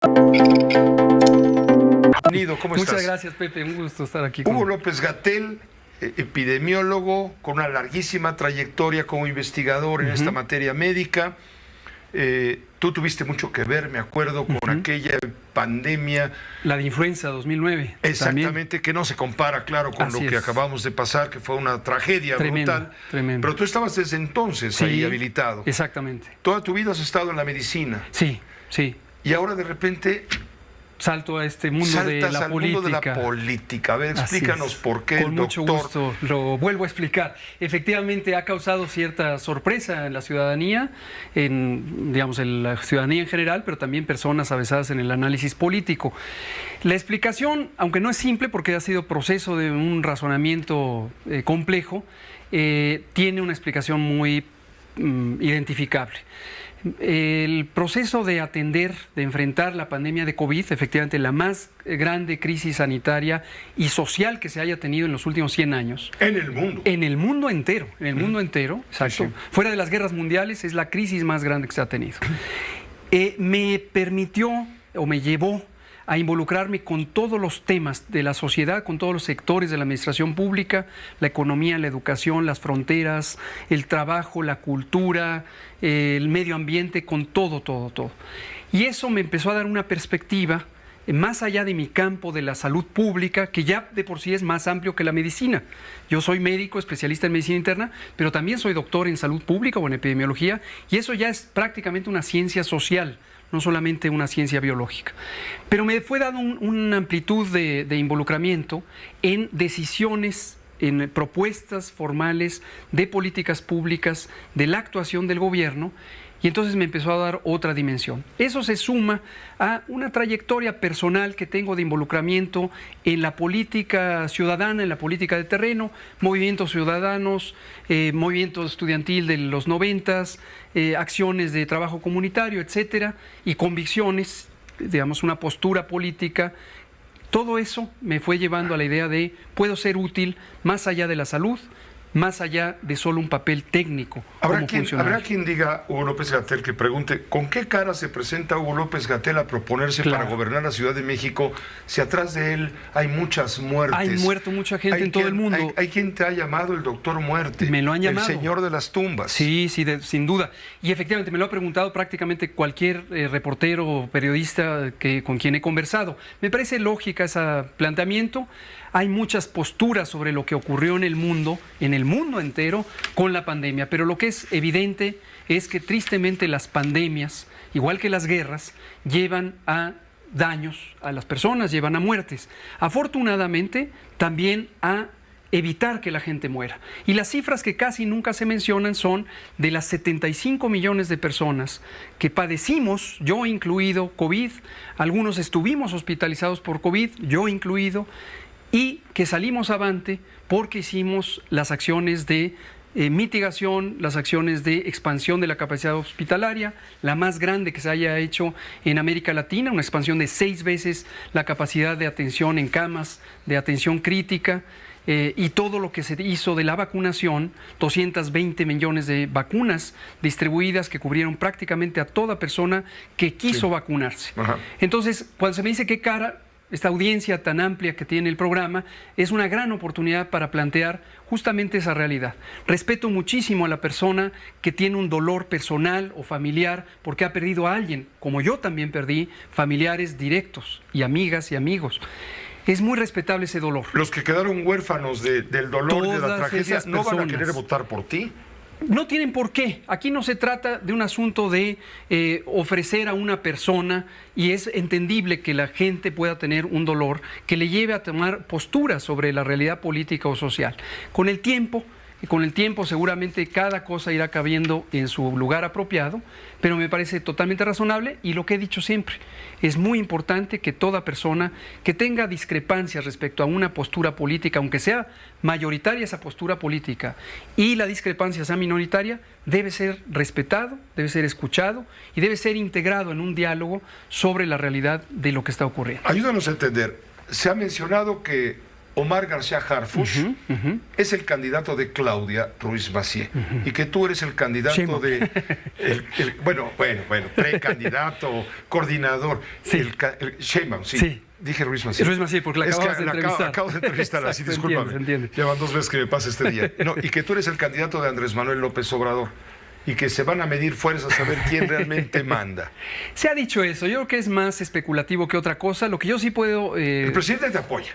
¿Cómo estás? Muchas gracias, Pepe. Un gusto estar aquí. Hugo López-Gatell, epidemiólogo con una larguísima trayectoria como investigador en esta materia médica. Tú tuviste mucho que ver, me acuerdo, con aquella pandemia. La de influenza 2009. Exactamente, también. Que no se compara, claro, con Así lo que es. acabamos de pasar, que fue una tragedia brutal. Tremendo. Pero tú estabas desde entonces ahí habilitado. Exactamente. Toda tu vida has estado en la medicina. Sí. Y ahora de repente salto a este mundo de la al política. mundo de la política. A ver, explícanos por qué Con mucho gusto lo vuelvo a explicar. Efectivamente ha causado cierta sorpresa en la ciudadanía, en la ciudadanía en general, pero también personas avesadas en el análisis político. La explicación, aunque no es simple porque ha sido proceso de un razonamiento complejo, tiene una explicación muy identificable. El proceso de atender, de enfrentar la pandemia de COVID, efectivamente la más grande crisis sanitaria y social que se haya tenido en los últimos 100 años. En el mundo. En el mundo entero, exacto. Sí. Fuera de las guerras mundiales es la crisis más grande que se ha tenido. Me permitió o me llevó a involucrarme con todos los temas de la sociedad, con todos los sectores de la administración pública, la economía, la educación, las fronteras, el trabajo, la cultura, el medio ambiente, con todo. Y eso me empezó a dar una perspectiva más allá de mi campo de la salud pública, que ya de por sí es más amplio que la medicina. Yo soy médico, especialista en medicina interna, pero también soy doctor en salud pública o en epidemiología, y eso ya es prácticamente una ciencia social, no solamente una ciencia biológica. Pero me fue dado una amplitud de involucramiento en decisiones, en propuestas formales de políticas públicas, de la actuación del gobierno, y entonces me empezó a dar otra dimensión. Eso se suma a una trayectoria personal que tengo de involucramiento en la política ciudadana, en la política de terreno, movimientos ciudadanos, movimiento estudiantil de los 90s, acciones de trabajo comunitario, etcétera, y convicciones, digamos, una postura política. Todo eso me fue llevando a la idea de puedo ser útil más allá de la salud, más allá de solo un papel técnico. Habrá quien diga, Hugo López-Gatell, que pregunte, ¿con qué cara se presenta Hugo López-Gatell a proponerse para gobernar la Ciudad de México si atrás de él hay muchas muertes? Hay muerto mucha gente en todo el mundo. Hay quien te ha llamado el doctor muerte. Me lo han llamado. El señor de las tumbas. Sí, sin duda. Y efectivamente me lo ha preguntado prácticamente cualquier reportero o periodista con quien he conversado. Me parece lógica ese planteamiento. Hay muchas posturas sobre lo que ocurrió en el mundo entero, con la pandemia, pero lo que es evidente es que tristemente las pandemias, igual que las guerras, llevan a daños a las personas, llevan a muertes. Afortunadamente, también a evitar que la gente muera. Y las cifras que casi nunca se mencionan son de las 75 millones de personas que padecimos, yo incluido, COVID, algunos estuvimos hospitalizados por COVID, yo incluido, y que salimos avante porque hicimos las acciones de mitigación, las acciones de expansión de la capacidad hospitalaria, la más grande que se haya hecho en América Latina, una expansión de 6 veces la capacidad de atención en camas, de atención crítica, y todo lo que se hizo de la vacunación, 220 millones de vacunas distribuidas que cubrieron prácticamente a toda persona que quiso vacunarse. Ajá. Entonces, cuando se me dice qué cara, esta audiencia tan amplia que tiene el programa es una gran oportunidad para plantear justamente esa realidad. Respeto muchísimo a la persona que tiene un dolor personal o familiar porque ha perdido a alguien, como yo también perdí familiares directos y amigas y amigos. Es muy respetable ese dolor. Los que quedaron huérfanos del dolor y de la tragedia no van a querer votar por ti. No tienen por qué. Aquí no se trata de un asunto de ofrecer a una persona, y es entendible que la gente pueda tener un dolor que le lleve a tomar posturas sobre la realidad política o social. Con el tiempo seguramente cada cosa irá cabiendo en su lugar apropiado, pero me parece totalmente razonable, y lo que he dicho siempre, es muy importante que toda persona que tenga discrepancias respecto a una postura política, aunque sea mayoritaria esa postura política y la discrepancia sea minoritaria, debe ser respetado, debe ser escuchado y debe ser integrado en un diálogo sobre la realidad de lo que está ocurriendo. Ayúdanos a entender, se ha mencionado que Omar García Harfuch es el candidato de Claudia Ruiz Massieu y que tú eres el candidato Sheinbaum. de... bueno, precandidato, coordinador. Sí. Sheinbaum, sí. Sí. Dije Ruiz Massieu. Ruiz Massieu, porque la acabas de entrevistar. Acabo de entrevistarla, así, Exacto, discúlpame. se entiende. Llevan 2 veces que me pasa este día. No, y que tú eres el candidato de Andrés Manuel López Obrador y que se van a medir fuerzas a ver quién realmente manda. Se ha dicho eso, yo creo que es más especulativo que otra cosa. Lo que yo sí puedo... El presidente te apoya.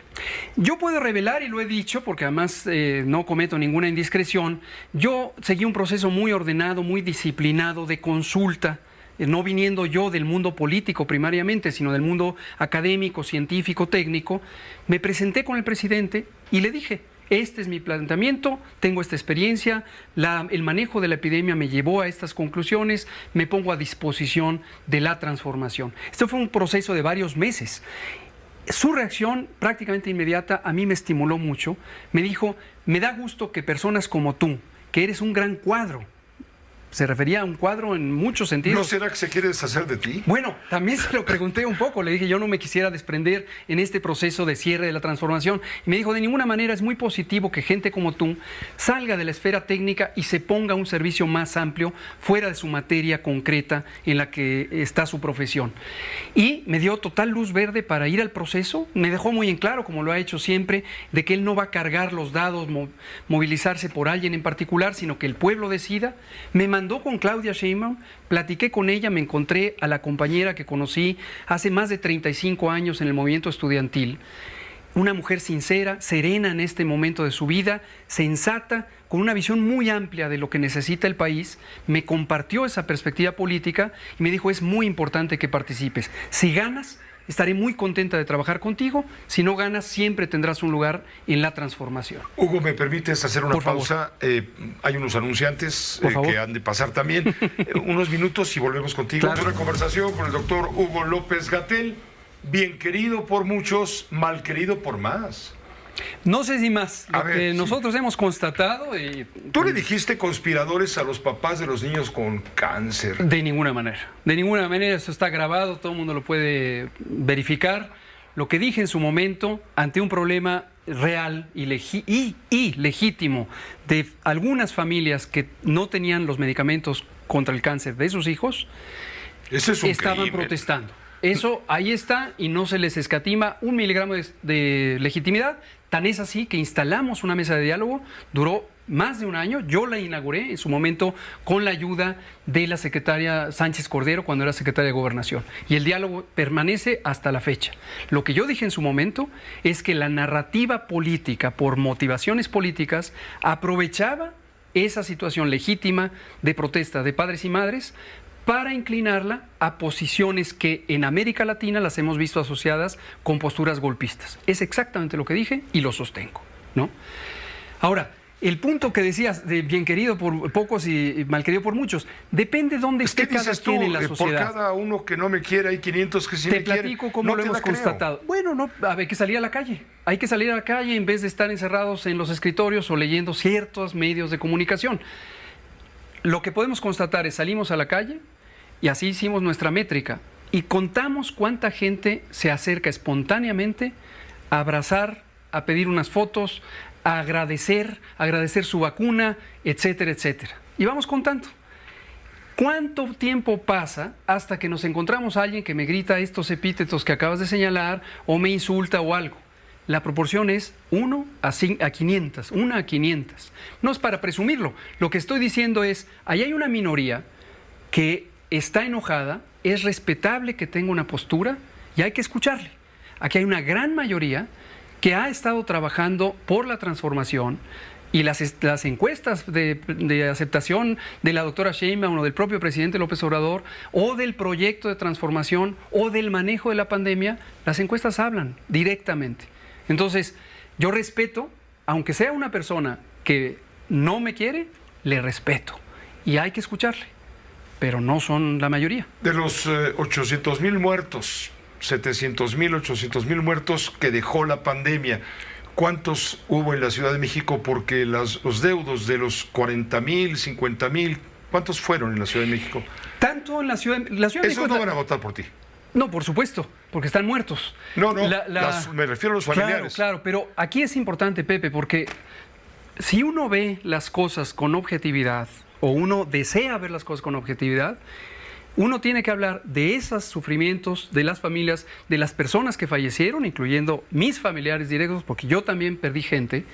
Yo puedo revelar, y lo he dicho, porque además no cometo ninguna indiscreción, yo seguí un proceso muy ordenado, muy disciplinado de consulta, no viniendo yo del mundo político primariamente, sino del mundo académico, científico, técnico. Me presenté con el presidente y le dije: este es mi planteamiento, tengo esta experiencia, el manejo de la epidemia me llevó a estas conclusiones, me pongo a disposición de la transformación. Esto fue un proceso de varios meses. Su reacción prácticamente inmediata a mí me estimuló mucho. Me dijo: me da gusto que personas como tú, que eres un gran cuadro, se refería a un cuadro en muchos sentidos. ¿No será que se quiere deshacer de ti? Bueno, también se lo pregunté un poco. Le dije, yo no me quisiera desprender en este proceso de cierre de la transformación. Y me dijo, de ninguna manera, es muy positivo que gente como tú salga de la esfera técnica y se ponga a un servicio más amplio fuera de su materia concreta en la que está su profesión. Y me dio total luz verde para ir al proceso. Me dejó muy en claro, como lo ha hecho siempre, de que él no va a cargar los dados, movilizarse por alguien en particular, sino que el pueblo decida. Me mandó con Claudia Sheinbaum, platiqué con ella, me encontré a la compañera que conocí hace más de 35 años en el movimiento estudiantil, una mujer sincera, serena en este momento de su vida, sensata, con una visión muy amplia de lo que necesita el país. Me compartió esa perspectiva política y me dijo: es muy importante que participes. Si ganas, estaré muy contenta de trabajar contigo. Si no ganas, siempre tendrás un lugar en la transformación. Hugo, ¿me permites hacer una Por favor. pausa? Hay unos anunciantes Por favor. que han de pasar también. Unos minutos y volvemos contigo. Claro. Una conversación con el doctor Hugo López-Gatell, bien querido por muchos, mal querido por más. No sé si más, A lo ver, que sí. nosotros hemos constatado... Tú le dijiste conspiradores a los papás de los niños con cáncer. De ninguna manera, eso está grabado, todo el mundo lo puede verificar. Lo que dije en su momento, ante un problema real y legítimo de algunas familias que no tenían los medicamentos contra el cáncer de sus hijos, Ese es un estaban crimen. protestando. Eso ahí está y no se les escatima 1 miligramo de legitimidad. Tan es así que instalamos una mesa de diálogo, duró más de un año. Yo la inauguré en su momento con la ayuda de la secretaria Sánchez Cordero cuando era secretaria de Gobernación. Y el diálogo permanece hasta la fecha. Lo que yo dije en su momento es que la narrativa política, por motivaciones políticas, aprovechaba esa situación legítima de protesta de padres y madres para inclinarla a posiciones que en América Latina las hemos visto asociadas con posturas golpistas. Es exactamente lo que dije y lo sostengo, ¿no? Ahora, el punto que decías de bien querido por pocos y mal querido por muchos, depende de dónde esté cada dices tú, quien en la por sociedad. cada uno que no me quiere hay 500 que sí Te me quieren. platico cómo No lo te hemos la creo. constatado. Bueno, no, hay que salir a la calle. Hay que salir a la calle en vez de estar encerrados en los escritorios o leyendo ciertos medios de comunicación. Lo que podemos constatar es salimos a la calle y así hicimos nuestra métrica y contamos cuánta gente se acerca espontáneamente a abrazar, a pedir unas fotos, a agradecer su vacuna, etcétera, etcétera. Y vamos contando. ¿Cuánto tiempo pasa hasta que nos encontramos a alguien que me grita estos epítetos que acabas de señalar o me insulta o algo? La proporción es 1 a 500, 1 a 500. No es para presumirlo. Lo que estoy diciendo es, ahí hay una minoría que está enojada, es respetable que tenga una postura y hay que escucharle. Aquí hay una gran mayoría que ha estado trabajando por la transformación y las encuestas de aceptación de la doctora Sheinbaum o del propio presidente López Obrador o del proyecto de transformación o del manejo de la pandemia, las encuestas hablan directamente. Entonces, yo respeto, aunque sea una persona que no me quiere, le respeto y hay que escucharle, pero no son la mayoría. De los 800,000 muertos, 700,000, 800,000 muertos que dejó la pandemia, ¿cuántos hubo en la Ciudad de México? Porque los deudos de los 40,000, 50,000, ¿cuántos fueron en la Ciudad de México? Tanto en la Ciudad de México... Esos no van a votar por ti. No, por supuesto, porque están muertos. No, me refiero a los familiares. Claro, pero aquí es importante, Pepe, porque si uno ve las cosas con objetividad, o uno desea ver las cosas con objetividad, uno tiene que hablar de esos sufrimientos, de las familias, de las personas que fallecieron, incluyendo mis familiares directos, porque yo también perdí gente,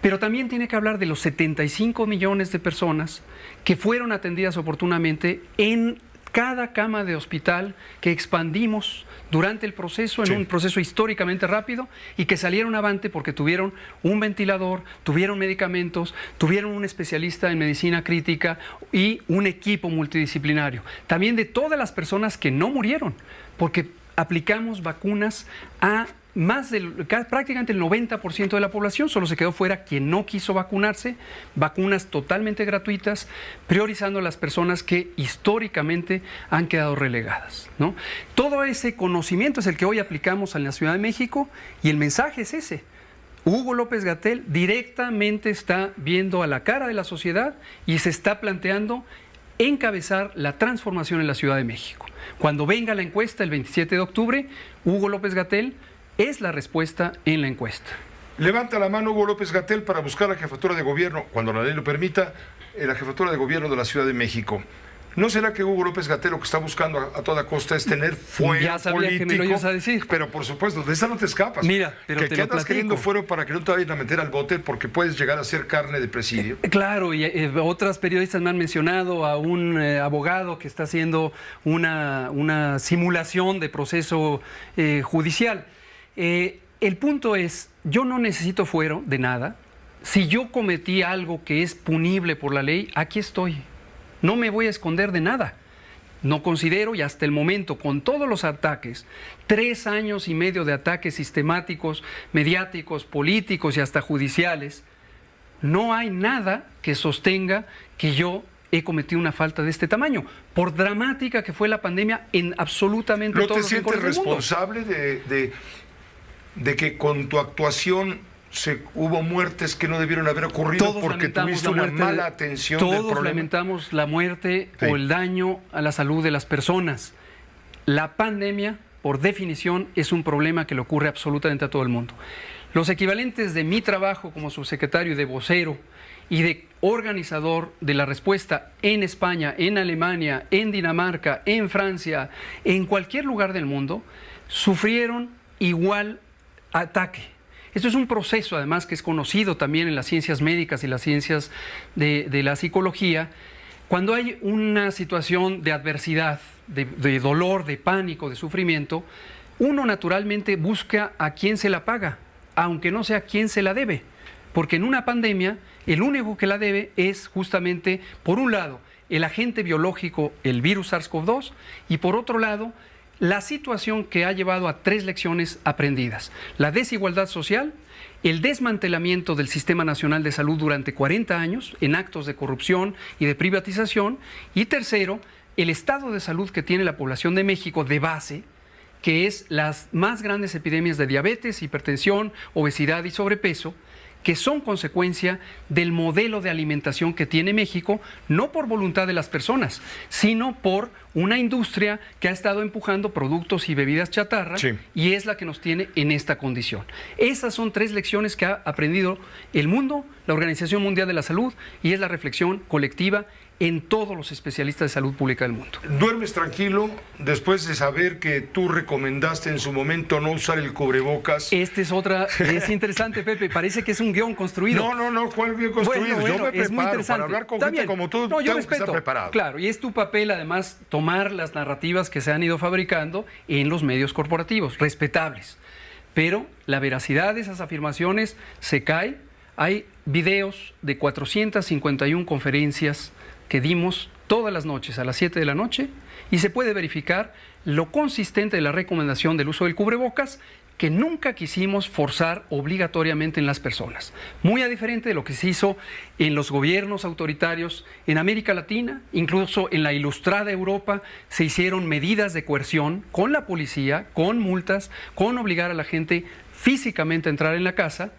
pero también tiene que hablar de los 75 millones de personas que fueron atendidas oportunamente en cada cama de hospital que expandimos durante el proceso, en un proceso históricamente rápido, y que salieron avante porque tuvieron un ventilador, tuvieron medicamentos, tuvieron un especialista en medicina crítica y un equipo multidisciplinario. También de todas las personas que no murieron, porque aplicamos vacunas a prácticamente el 90% de la población. Solo se quedó fuera quien no quiso vacunarse, vacunas totalmente gratuitas, priorizando a las personas que históricamente han quedado relegadas, ¿no? Todo ese conocimiento es el que hoy aplicamos en la Ciudad de México, y el mensaje es ese. Hugo López-Gatell directamente está viendo a la cara de la sociedad y se está planteando encabezar la transformación en la Ciudad de México. Cuando venga la encuesta el 27 de octubre, Hugo López-Gatell es la respuesta en la encuesta. Levanta la mano Hugo López-Gatell para buscar la jefatura de gobierno, cuando la ley lo permita, la jefatura de gobierno de la Ciudad de México. ¿No será que Hugo López-Gatell lo que está buscando a toda costa es tener fuero ya sabía político? Que me lo ibas a decir. Pero por supuesto, de esa no te escapas. Mira, pero que te lo andas platico. queriendo fuero para que no te vayan a meter al bote porque puedes llegar a ser carne de presidio. Claro, y otras periodistas me han mencionado a un abogado que está haciendo una simulación de proceso judicial. El punto es, yo no necesito fuero de nada. Si yo cometí algo que es punible por la ley, aquí estoy. No me voy a esconder de nada. No considero, y hasta el momento, con todos los ataques, 3 años y medio de ataques sistemáticos, mediáticos, políticos y hasta judiciales, no hay nada que sostenga que yo he cometido una falta de este tamaño, por dramática que fue la pandemia en absolutamente todos los rincones del mundo. ¿No te sientes responsable de que con tu actuación hubo muertes que no debieron haber ocurrido todos porque tuviste una mala atención del problema? Todos lamentamos la muerte o el daño a la salud de las personas. La pandemia, por definición, es un problema que le ocurre absolutamente a todo el mundo. Los equivalentes de mi trabajo como subsecretario de vocero y de organizador de la respuesta en España, en Alemania, en Dinamarca, en Francia, en cualquier lugar del mundo, sufrieron igual ataque. Esto es un proceso, además, que es conocido también en las ciencias médicas y las ciencias de la psicología. Cuando hay una situación de adversidad, de dolor, de pánico, de sufrimiento, uno naturalmente busca a quien se la paga, aunque no sea quien se la debe. Porque en una pandemia, el único que la debe es justamente, por un lado, el agente biológico, el virus SARS-CoV-2, y por otro lado, la situación que ha llevado a 3 lecciones aprendidas: la desigualdad social, el desmantelamiento del Sistema Nacional de Salud durante 40 años en actos de corrupción y de privatización, y tercero, el estado de salud que tiene la población de México de base, que es las más grandes epidemias de diabetes, hipertensión, obesidad y sobrepeso, que son consecuencia del modelo de alimentación que tiene México, no por voluntad de las personas, sino por una industria que ha estado empujando productos y bebidas chatarra, y es la que nos tiene en esta condición. Esas son 3 lecciones que ha aprendido el mundo, la Organización Mundial de la Salud, y es la reflexión colectiva en todos los especialistas de salud pública del mundo. ¿Duermes tranquilo después de saber que tú recomendaste en su momento no usar el cubrebocas? Es interesante, Pepe, parece que es un guión construido. No, ¿cuál guión construido? Bueno, yo me es muy preparo interesante. para hablar con gente como tú, yo tengo respeto, que estar preparado. Claro, y es tu papel además tomar las narrativas que se han ido fabricando en los medios corporativos, respetables. Pero la veracidad de esas afirmaciones se cae. Hay videos de 451 conferencias que dimos todas las noches a las 7 de la noche, y se puede verificar lo consistente de la recomendación del uso del cubrebocas, que nunca quisimos forzar obligatoriamente en las personas. Muy a diferente de lo que se hizo en los gobiernos autoritarios en América Latina, incluso en la ilustrada Europa, se hicieron medidas de coerción con la policía, con multas, con obligar a la gente físicamente a entrar en la casa,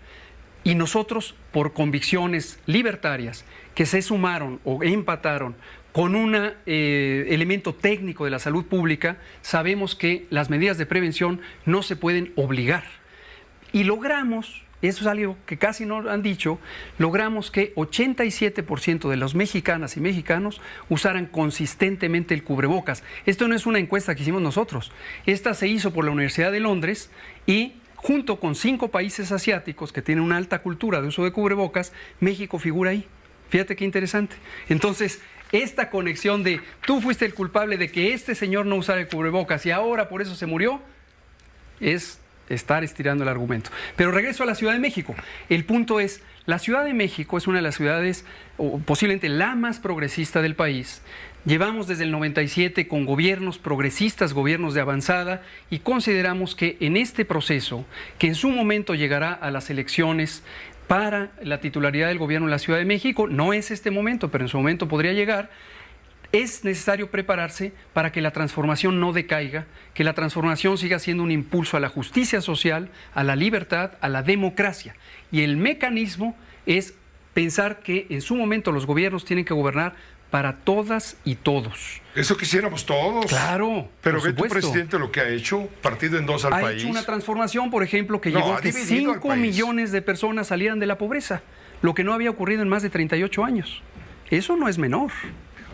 y nosotros, por convicciones libertarias que se sumaron o empataron con un elemento técnico de la salud pública, sabemos que las medidas de prevención no se pueden obligar. Y logramos, eso es algo que casi no han dicho, logramos que 87% de los mexicanas y mexicanos usaran consistentemente el cubrebocas. Esto no es una encuesta que hicimos nosotros. Esta se hizo por la Universidad de Londres y junto con 5 países asiáticos que tienen una alta cultura de uso de cubrebocas, México figura ahí. Fíjate qué interesante. Entonces, esta conexión de tú fuiste el culpable de que este señor no usara el cubrebocas y ahora por eso se murió, es estar estirando el argumento. Pero regreso a la Ciudad de México. El punto es, la Ciudad de México es una de las ciudades, o posiblemente la más progresista del país. Llevamos desde el 97 con gobiernos progresistas, gobiernos de avanzada, y consideramos que en este proceso, que en su momento llegará a las elecciones para la titularidad del gobierno en la Ciudad de México, no es este momento, pero en su momento podría llegar, es necesario prepararse para que la transformación no decaiga, que la transformación siga siendo un impulso a la justicia social, a la libertad, a la democracia. Y el mecanismo es pensar que en su momento los gobiernos tienen que gobernar para todas y todos. Eso quisiéramos todos. Claro. Pero ve tu presidente lo que ha hecho, partido en dos al país. Ha hecho una transformación, por ejemplo, que llevó a que 5 millones de personas salieran de la pobreza, lo que no había ocurrido en más de 38 años. Eso no es menor.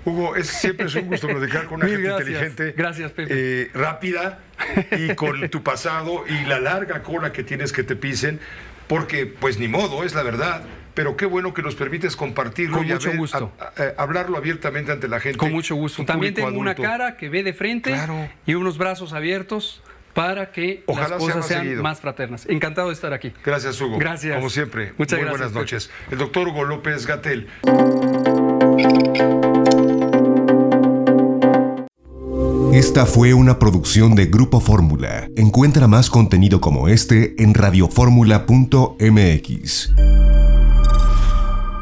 Hugo, siempre es un gusto platicar con una gente inteligente. Gracias, Pepe. Rápida y con tu pasado y la larga cola que tienes que te pisen, porque pues ni modo, es la verdad. Pero qué bueno que nos permites compartirlo. Con mucho gusto. Hablarlo abiertamente ante la gente. Con mucho gusto. También tengo una cara que ve de frente, claro, y unos brazos abiertos para que las cosas sean más fraternas. Encantado de estar aquí. Gracias, Hugo. Gracias. Como siempre. Muchas Muy gracias. Buenas noches. El doctor Hugo López-Gatell. Esta fue una producción de Grupo Fórmula. Encuentra más contenido como este en radioformula.mx.